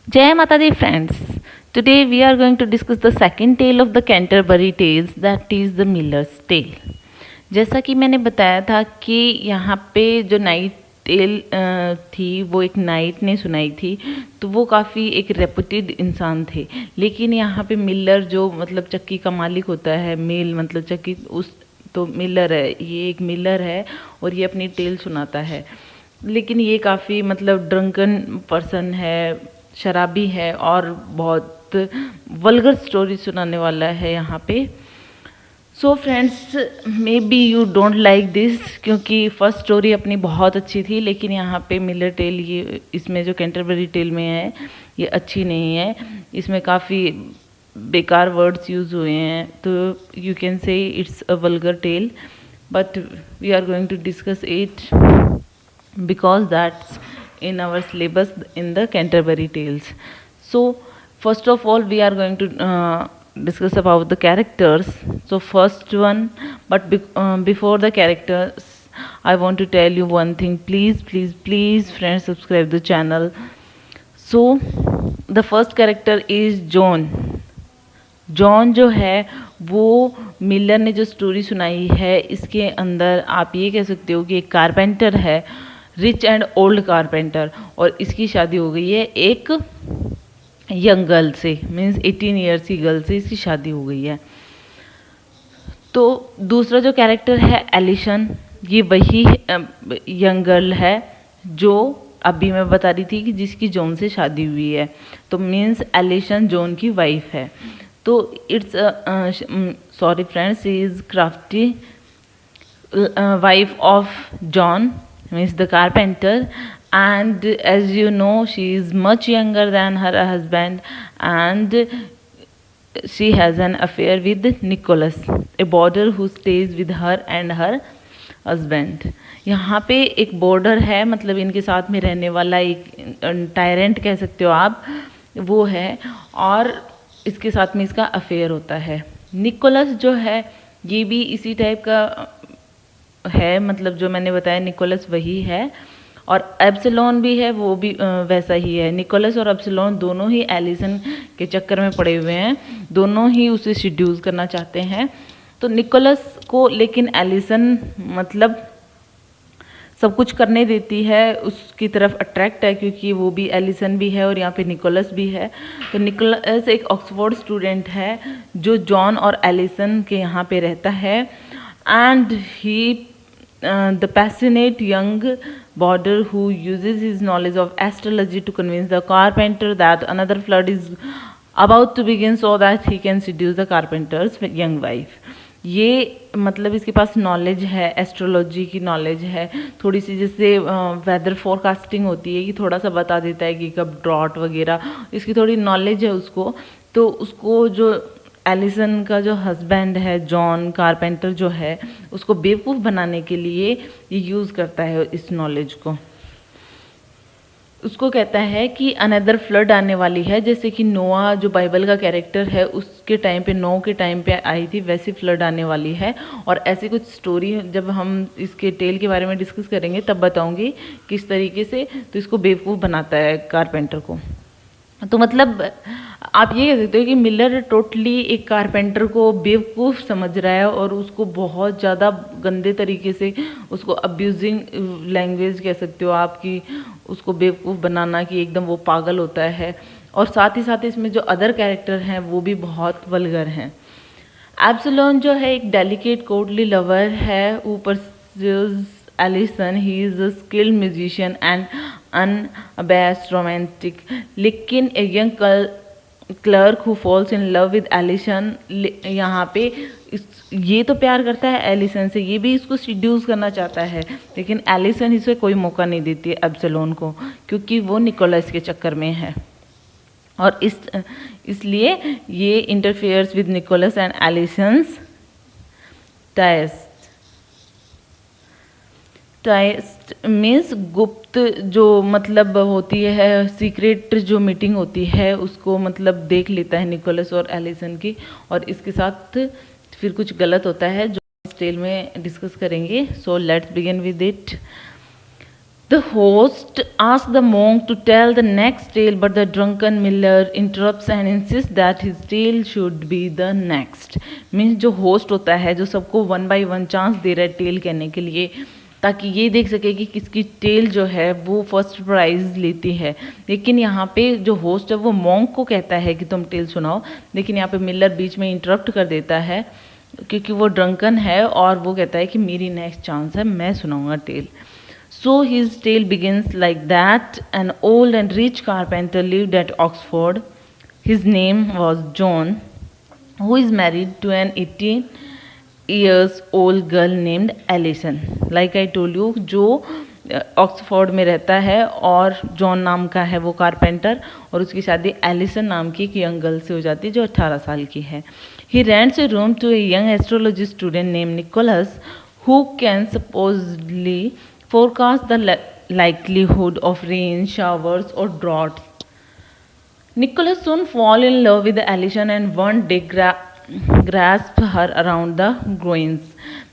Jai Mata Di friends. Today we are going to discuss the second tale of the Canterbury Tales, that is the Miller's Tale. जैसा कि मैंने बताया था कि यहाँ पे जो नाइट टेल थी वो एक नाइट ने सुनाई थी, तो वो काफ़ी एक रेपुटेड इंसान थे। लेकिन यहाँ पे मिलर जो मतलब चक्की का मालिक होता है, मिल मतलब चक्की, उस तो मिलर है, ये एक मिलर है और ये अपनी टेल सुनाता है। लेकिन ये काफ़ी मतलब ड्रंकन पर्सन है, शराबी है और बहुत वल्गर स्टोरी सुनाने वाला है यहाँ पे। So friends, may be you don't like this, क्योंकि फर्स्ट स्टोरी अपनी बहुत अच्छी थी, लेकिन यहाँ पे मिलर टेल, ये इसमें जो कैंटरबरी टेल में है ये अच्छी नहीं है। इसमें काफ़ी बेकार वर्ड्स यूज़ हुए हैं, तो you can say it's a vulgar tale, but we are going to discuss it because that's in our syllabus in the Canterbury Tales. So first of all we are going to discuss about the characters. So first one, but before the characters I want to tell you one thing. Please friends, subscribe the channel. So the first character is John. John जो है वो Miller ने जो story सुनाई है इसके अंदर आप ये कह सकते हो कि एक कारपेंटर है, रिच एंड ओल्ड कारपेंटर, और इसकी शादी हो गई है एक यंग गर्ल से, मीन्स 18 ईयर्स की गर्ल से इसकी शादी हो गई है। तो दूसरा जो कैरेक्टर है एलिशन, ये वही यंग गर्ल है जो अभी मैं बता रही थी कि जिसकी जॉन से शादी हुई है, तो मीन्स एलिशन जॉन की वाइफ है। तो it's sorry friends, she is crafty wife of John, means the carpenter, and as you know she is much younger than her husband, and she has an affair with Nicholas, a boarder who stays with her and her husband. यहाँ पे एक border है, मतलब इनके साथ में रहने वाला एक टायरेंट कह सकते हो आप, वो है, और इसके साथ में इसका अफेयर होता है। निकोलस जो है ये भी इसी टाइप का है, मतलब जो मैंने बताया निकोलस वही है, और एब्सलोन भी है, वो भी वैसा ही है। निकोलस और एब्सलोन दोनों ही एलिसन के चक्कर में पड़े हुए हैं, दोनों ही उसे सीड्यूस करना चाहते हैं। तो निकोलस को लेकिन एलिसन मतलब सब कुछ करने देती है, उसकी तरफ अट्रैक्ट है, क्योंकि वो भी एलिसन भी है और यहाँ पे निकोलस भी है। तो निकोलस एक ऑक्सफोर्ड स्टूडेंट है जो जॉन और एलिसन के यहाँ पे रहता है, and he the passionate young boarder who uses his knowledge of astrology to convince the carpenter that another flood is about to begin so that he can seduce the carpenter's young wife. ये मतलब इसके पास knowledge है, astrology की knowledge है थोड़ी सी, जैसे weather forecasting होती है कि थोड़ा सा बता देता है कि कब ड्रॉट वगैरह, इसकी थोड़ी नॉलेज है उसको। तो उसको जो एलिसन का जो हस्बैंड है जॉन कारपेंटर जो है, उसको बेवकूफ़ बनाने के लिए ये यूज़ करता है इस नॉलेज को। उसको कहता है कि अनदर फ्लड आने वाली है, जैसे कि नोआ जो बाइबल का कैरेक्टर है उसके टाइम पे, नोह के टाइम पे आई थी, वैसी फ्लड आने वाली है। और ऐसी कुछ स्टोरी जब हम इसके टेल के बारे में डिस्कस करेंगे तब बताऊंगी किस तरीके से तो इसको बेवकूफ़ बनाता है कारपेंटर को। तो मतलब आप ये कह सकते हो कि मिलर टोटली एक कारपेंटर को बेवकूफ़ समझ रहा है और उसको बहुत ज़्यादा गंदे तरीके से उसको अब्यूजिंग लैंग्वेज कह सकते हो आप, कि उसको बेवकूफ़ बनाना कि एकदम वो पागल होता है। और साथ ही साथ इसमें जो अदर कैरेक्टर हैं वो भी बहुत वल्गर हैं। एब्सलोन जो है एक डेलिकेट कोर्टली लवर है, ऊपर Alison, he is a skilled musician and unabashed romantic, लेकिन a young clerk who falls in love with Alison, यहाँ पे ये तो प्यार करता है एलिसन से, ये भी इसको सीड्यूस करना चाहता है, लेकिन एलिसन इसे कोई मौका नहीं देती एब्सलोन को, क्योंकि वो निकोलस के चक्कर में है। और इसलिए ये interferes with Nicholas and Alison's tryst means गुप्त जो मतलब होती है, सीक्रेट जो मीटिंग होती है उसको मतलब देख लेता है निकोलस और एलिसन की, और इसके साथ फिर कुछ गलत होता है जो इस टेल में डिस्कस करेंगे। So let's begin with it. The host asks the monk to tell the next tale, but the drunken miller interrupts and insists that his tale should be the next. Means जो host होता है, जो सबको 1 by 1 chance दे रहा है tell कहने के लिए, ताकि ये देख सके कि किसकी टेल जो है वो फर्स्ट प्राइज लेती है। लेकिन यहाँ पे जो होस्ट है वो मॉन्क को कहता है कि तुम टेल सुनाओ, लेकिन यहाँ पे मिलर बीच में इंटरप्ट कर देता है क्योंकि वो ड्रंकन है और वो कहता है कि मेरी नेक्स्ट चांस है, मैं सुनाऊंगा tell. So his tale begins like that. An old and rich carpenter lived at Oxford. His name was John, who is married to an 18 years old girl named Alison. Like I told you, जो Oxford में रहता है और John नाम का है वो carpenter, और उसकी शादी एलिसन नाम की एक यंग गर्ल से हो जाती है जो 18 साल की है। He rents a room to a young astrology student named Nicholas, who can supposedly forecast the likelihood of rain, showers or droughts. Nicholas soon fall in love with Alison and one day grasp her around the groins.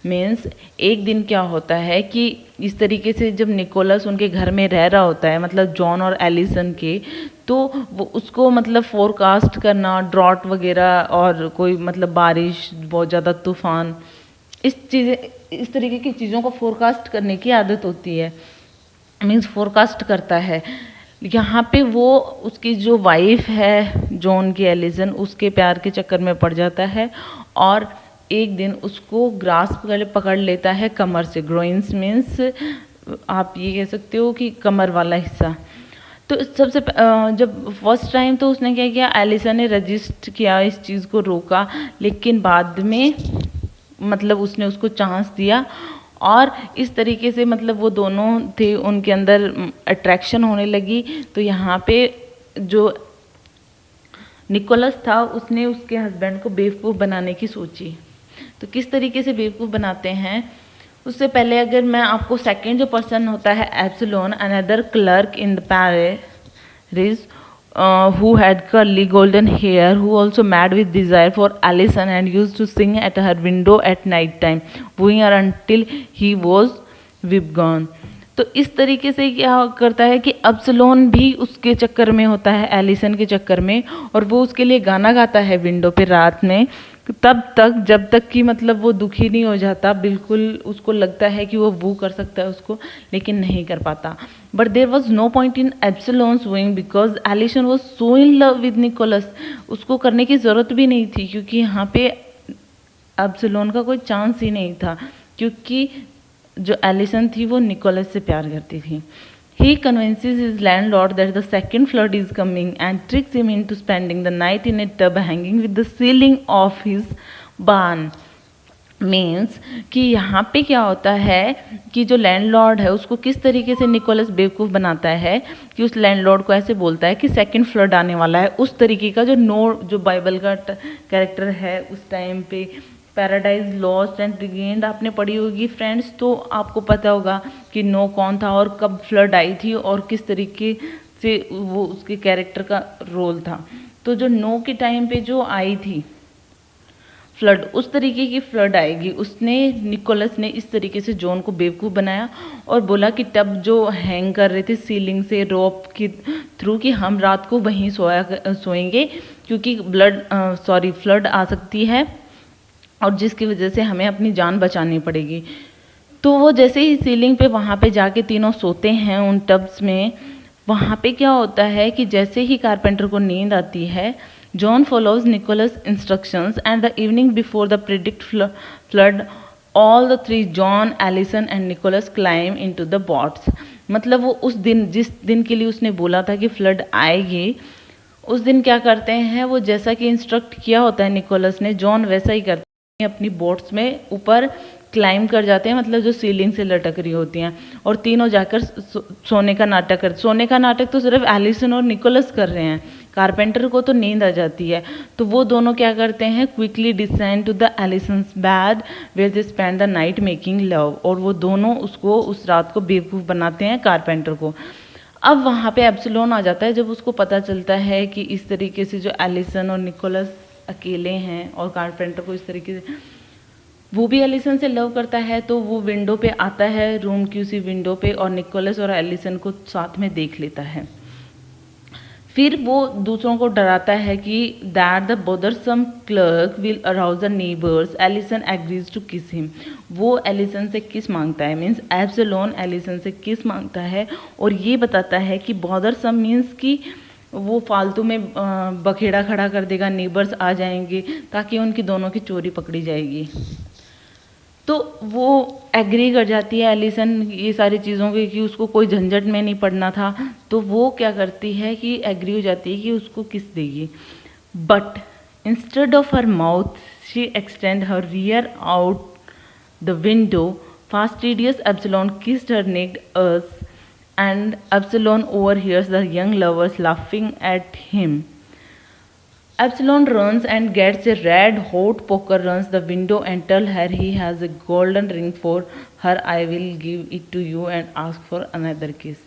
Means एक दिन क्या होता है कि इस तरीके से जब निकोलस उनके घर में रह रहा होता है, मतलब जॉन और एलिसन के, तो वो उसको मतलब फोरकास्ट करना, ड्रॉट वगैरह और कोई मतलब बारिश, बहुत ज़्यादा तूफान, इस तरीके की चीज़ों को फोरकास्ट करने की आदत होती है। मीन्स फोरकास्ट करता है। यहाँ पे वो उसकी जो वाइफ है जॉन की, एलिसन, उसके प्यार के चक्कर में पड़ जाता है और एक दिन उसको ग्रास्प पकड़ लेता है कमर से। ग्रोइंस मीन्स आप ये कह सकते हो कि कमर वाला हिस्सा। तो सबसे जब फर्स्ट टाइम तो उसने क्या किया, एलिसन ने रजिस्ट किया, इस चीज़ को रोका, लेकिन बाद में मतलब उसने उसको चांस दिया और इस तरीके से मतलब वो दोनों थे, उनके अंदर अट्रैक्शन होने लगी। तो यहाँ पे जो निकोलस था उसने उसके हस्बैंड को बेवकूफ़ बनाने की सोची। तो किस तरीके से बेवकूफ़ बनाते हैं, उससे पहले अगर मैं आपको सेकंड जो पर्सन होता है Absolon, another clerk in the parish, who had curly golden hair, who also mad with desire for Alison and used to sing at her window at night time, wooing her until he was withdrawn. तो इस तरीके से क्या करता है कि अब्सलोन भी उसके चक्कर में होता है, एलिसन के चक्कर में, और वो उसके लिए गाना गाता है विंडो पे रात में, तब तक जब तक कि मतलब वो दुखी नहीं हो जाता, बिल्कुल उसको लगता है कि वो वू कर सकता है उसको, लेकिन नहीं कर पाता। But there was no point in Absolon's wooing because Alison was so in love with Nicholas. उसको करने की ज़रूरत भी नहीं थी क्योंकि यहाँ पे एब्सलोन का कोई चांस ही नहीं था, क्योंकि जो एलिसन थी वो निकोलस से प्यार करती थी। He convinces his landlord that the second flood is coming and tricks him into spending the night in a tub hanging with the ceiling of his barn. Means कि यहाँ पे क्या होता है कि जो लैंडलॉर्ड है उसको किस तरीके से निकोलस बेवकूफ़ बनाता है कि उस लैंडलॉर्ड को ऐसे बोलता है कि सेकंड फ्लड आने वाला है। उस तरीके का जो बाइबल का कैरेक्टर है उस टाइम पे, पैराडाइज लॉस्ट एंड रिगेन्ड आपने पढ़ी होगी फ्रेंड्स, तो आपको पता होगा कि नो कौन था और कब फ्लड आई थी और किस तरीके से वो उसके कैरेक्टर का रोल था। तो जो नो के टाइम पे जो आई थी फ्लड, उस तरीके की फ्लड आएगी। उसने निकोलस ने इस तरीके से जॉन को बेवकूफ़ बनाया और बोला कि टब जो हैंग कर रहे थे सीलिंग से रोप के थ्रू कि हम रात को वहीं सोएंगे क्योंकि फ्लड आ सकती है और जिसकी वजह से हमें अपनी जान बचानी पड़ेगी। तो वो जैसे ही सीलिंग पे वहाँ पे जाके तीनों सोते हैं उन टब्स में, वहाँ पे क्या होता है कि जैसे ही कारपेंटर को नींद आती है, John follows Nicholas instructions and the evening before the predict flood all the three, John, Alison and Nicholas, climb into the boats. मतलब वो उस दिन, जिस दिन के लिए उसने बोला था कि फ्लड आएगी, उस दिन क्या करते हैं, वो जैसा कि इंस्ट्रक्ट किया होता है निकोलस ने, जॉन वैसा ही करते हैं, अपनी बोट्स में ऊपर क्लाइम कर जाते हैं, मतलब जो सीलिंग से लटक रही होती हैं, और तीनों जाकर सोने का नाटक कर। सोने का नाटक तो सिर्फ एलिसन और निकोलस कर रहे हैं, कारपेंटर को तो नींद आ जाती है। तो वो दोनों क्या करते हैं, quickly descend to the Alison's bed where they spend the night making love, और वो दोनों उसको उस रात को बेवकूफ़ बनाते हैं कारपेंटर को। अब वहाँ पे एब्सलोन आ जाता है जब उसको पता चलता है कि इस तरीके से जो एलिसन और निकोलस अकेले हैं और कारपेंटर को इस तरीके से वो भी एलिसन से लव करता है, तो वो विंडो पे आता है, रूम की उसी विंडो पे, और निकोलस और एलिसन को साथ में देख लेता है। फिर वो दूसरों को डराता है कि that the bothersome clerk will arouse the neighbours, Alison agrees to kiss him. वो एलिसन से किस मांगता है, मीन्स एब्सलोन एलिसन से किस मांगता है, और ये बताता है कि बोदरसम मीन्स कि वो फालतू में बखेड़ा खड़ा कर देगा, नेबर्स आ जाएंगे ताकि उनकी दोनों की चोरी पकड़ी जाएगी। तो वो एग्री कर जाती है एलिसन ये सारी चीज़ों की, कि उसको कोई झंझट में नहीं पड़ना था। तो वो क्या करती है कि एग्री हो जाती है कि उसको किस देगी। But instead of her mouth she extend her rear out the window, fastidious Absolon kissed her naked arse, and Absolon overhears the young lovers laughing at him. Epsilon runs and gets a red hot poker, runs the window and tell her he has a golden ring for her. I will give it to you and ask for another kiss.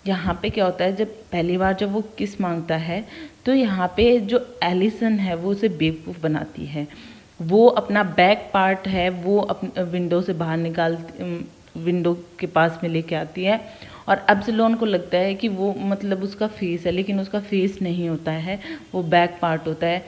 यहाँ पे क्या होता है, जब पहली बार जब वो किस मांगता है तो यहाँ पे जो एलिसन है वो उसे बेवकूफ़ बनाती है। वो अपना बैक पार्ट है वो अपने विंडो से बाहर निकाल, विंडो के पास में लेके आती है, और एप्सिलॉन को लगता है कि वो मतलब उसका फेस है, लेकिन उसका फेस नहीं होता है, वो बैक पार्ट होता है।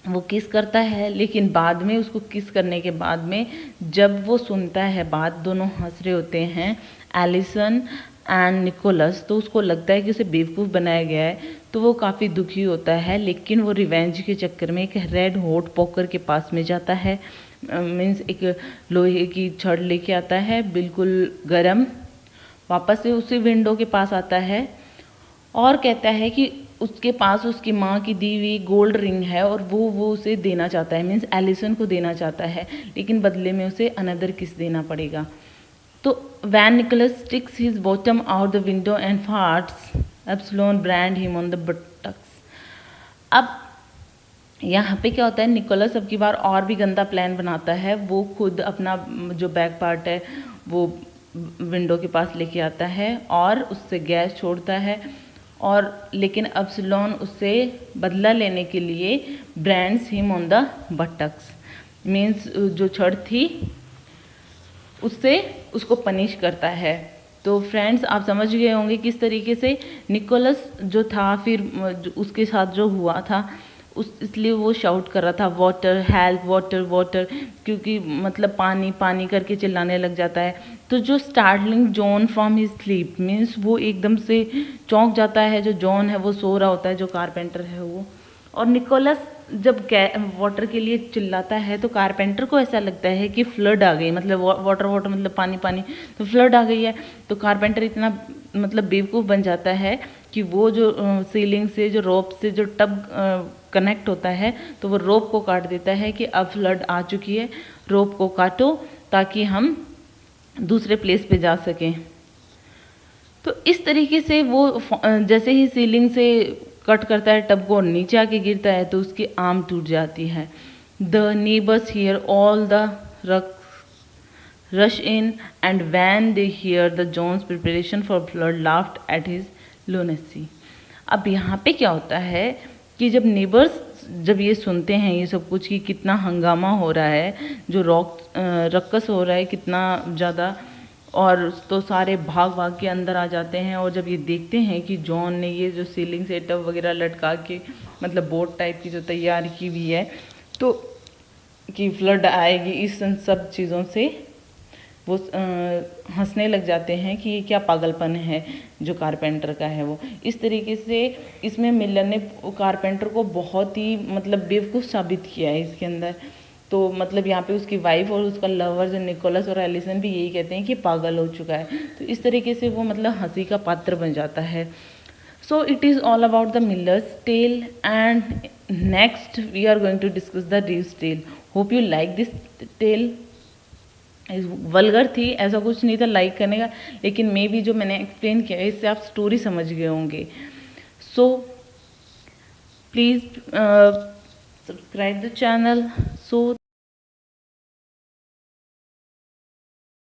वो किस करता है, लेकिन बाद में उसको किस करने के बाद में जब वो सुनता है बात, दोनों हंस रहे होते हैं एलिसन एंड निकोलस, तो उसको लगता है कि उसे बेवकूफ़ बनाया गया है, तो वो काफ़ी दुखी होता है। लेकिन वो रिवेंज के चक्कर में एक रेड हॉट पोकर के पास में जाता है, मीन्स एक लोहे की छड़ लेके आता है बिल्कुल गरम, वापस से उसी विंडो के पास आता है और कहता है कि उसके पास उसकी माँ की दी हुई गोल्ड रिंग है और वो उसे देना चाहता है, मीन्स एलिसन को देना चाहता है, लेकिन बदले में उसे अनदर किस देना पड़ेगा। तो when Nicholas sticks his bottom out the window and farts, Absolon brand him on the buttocks. अब यहाँ पे क्या होता है, निकोलस अब की बार और भी गंदा प्लान बनाता है। वो खुद अपना जो बैक पार्ट है वो विंडो के पास लेके आता है और उससे गैस छोड़ता है, और लेकिन एप्सिलॉन उससे बदला लेने के लिए brands him on the buttocks, means जो छड़ थी उससे उसको पनिश करता है। तो फ्रेंड्स आप समझ गए होंगे किस तरीके से निकोलस जो था, फिर उसके साथ जो हुआ था इसलिए वो शाउट कर रहा था वाटर हेल्प वाटर वाटर, क्योंकि मतलब पानी पानी करके चिल्लाने लग जाता है। तो जो startling John from his sleep, means वो एकदम से चौंक जाता है, जो जॉन है वो सो रहा होता है, जो कारपेंटर है वो, और निकोलस जब वाटर के लिए चिल्लाता है तो कारपेंटर को ऐसा लगता है कि फ्लड आ गई, मतलब वाटर वाटर मतलब पानी पानी, तो फ्लड आ गई है। तो कारपेंटर इतना मतलब बेवकूफ़ बन जाता है कि वो जो सीलिंग से जो रोप से जो टब कनेक्ट होता है तो वो रोप को काट देता है कि अब फ्लड आ चुकी है, रोप को काटो ताकि हम दूसरे प्लेस पे जा सकें। तो इस तरीके से वो जैसे ही सीलिंग से कट करता है टब को और नीचे आके गिरता है तो उसकी आर्म टूट जाती है। The neighbours hear all the rush in and when they hear the John's preparation for flood laughed at his lunacy. अब यहाँ पे क्या होता है कि जब नेबर्स जब ये सुनते हैं ये सब कुछ कि कितना हंगामा हो रहा है, जो रक्कस हो रहा है कितना ज़्यादा, और तो सारे भाग भाग के अंदर आ जाते हैं। और जब ये देखते हैं कि जॉन ने ये जो सीलिंग से टब वगैरह लटका के मतलब बोट टाइप की जो तैयार की हुई है, तो कि फ्लड आएगी, इस सब चीज़ों से वो हंसने लग जाते हैं कि ये क्या पागलपन है जो कारपेंटर का है वो। इस तरीके से इसमें मिलर ने कारपेंटर को बहुत ही मतलब बेवकूफ़ साबित किया है इसके अंदर। तो मतलब यहाँ पे उसकी वाइफ और उसका लवर जो निकोलस और एलिसन भी यही कहते हैं कि पागल हो चुका है। तो इस तरीके से वो मतलब हंसी का पात्र बन जाता है। So it is all about the Miller's tale and next we are going to discuss the Reeve's tale. Hope you like this tale. Vulgar थी, ऐसा कुछ नहीं था लाइक करने का, लेकिन मे भी जो मैंने एक्सप्लेन किया है इससे आप स्टोरी समझ गए होंगे। So please subscribe the channel. So